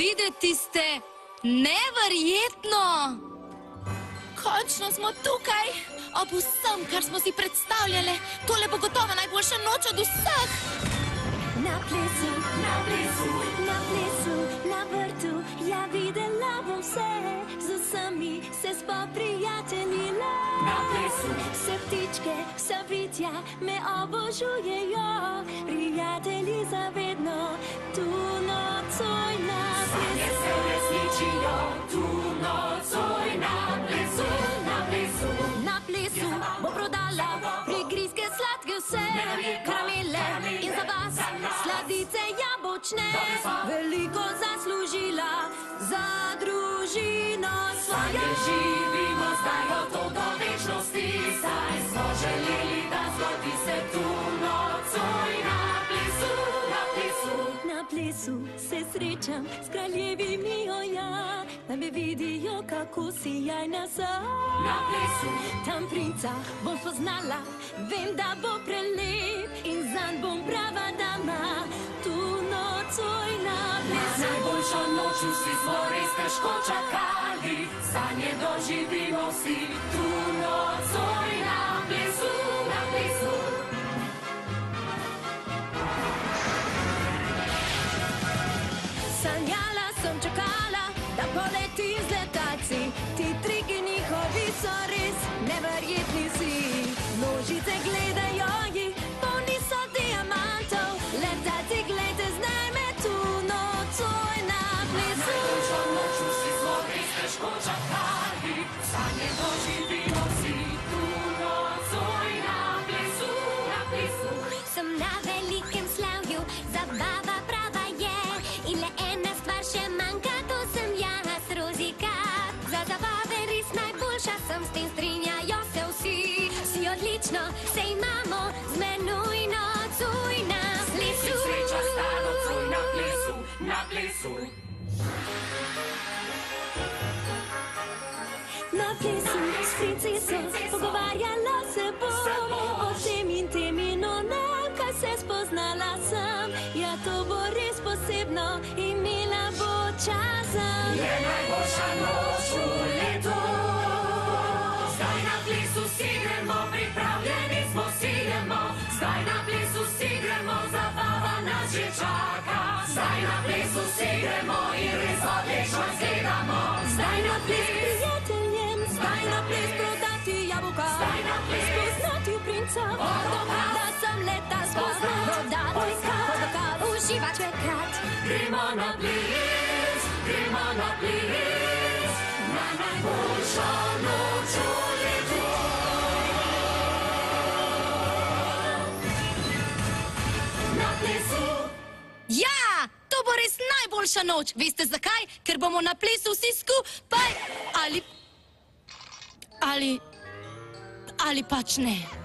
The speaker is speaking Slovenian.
Videti ste neverjetno! Končno smo tukaj! Ob vsem, kar smo si predstavljali, tole bo gotovo najboljša noč od vseh! Na plesu, na plesu, na plesu, na vrtu, ja videla bom vse, z vsemi se spoprijateljila. Na plesu, vse ptičke, vsa bitja me obožujejo, prijatelji zavedno, tu nocoj na plesu. Sanje se uresničijo, tu nocoj na plesu, na plesu. Na plesu bo prodala prigrizke sladke vse, karamele in za vas sladice jabolčne. Veliko zaslužila za družino svojo. Živimo zdaj od to do večnosti, saj smo želeli, da zgodi se tu nocoj na plesu, na plesu. Na plesu se srečam s kraljevimi, oja, da me vidijo, kako sijajna sem. Na plesu, tam princa bom spoznala, vem, da bo prelep in zanj bom prava dama, tu nocoj na plesu. Na najboljšo noč vsi smo res težko čakali, sanje doživimo vsi, tu nocoj na plesu, na plesu. Sanjala sem, čakala, da poletim z letalci, ti triki njihovi so res neverjetni si. Množice gledajo jih, polni so diamantov, letalci glejte, znaj me tu nocoj na plesu. Najboljšo noč vsi smo res težko čakali, sanje doživimo vsi, tu nocoj na plesu, na plesu. Sem na velikem slavju, zabava prava je, in le ena stvar še manjka, to sem jaz, Rozika. Za zabave res najboljša sem, s tem strinjajo se vsi. Vsi odlično se imamo, z menoj nocoj na plesu. Sreča sta nocoj na plesu, na plesu. Na plesu s princeso pogovarjala se bom o tem in tem in onem, kaj se spoznala sem. Ja, to bo res posebno, imela bo časem. Je najboljša noč v letu, zdaj na plesu si gremo, pripravljeni smo si gremo. Zdaj na plesu si gremo, zabava nas že čaka. Zdaj na plesu si gremo in res odlično izgledamo. Zdaj na ples Prijateljem, zdaj na ples prodati jabolka, Zdaj na ples spoznati princa, da sem leta spoznal, prodati podokal, uživati čekat. gremo na ples, gremo na ples, na najboljšo noč v letu. Na plesu. Ja, to bo res najboljša noč. Veste zakaj? Ker bomo na plesu vsi skupaj ali pač ne.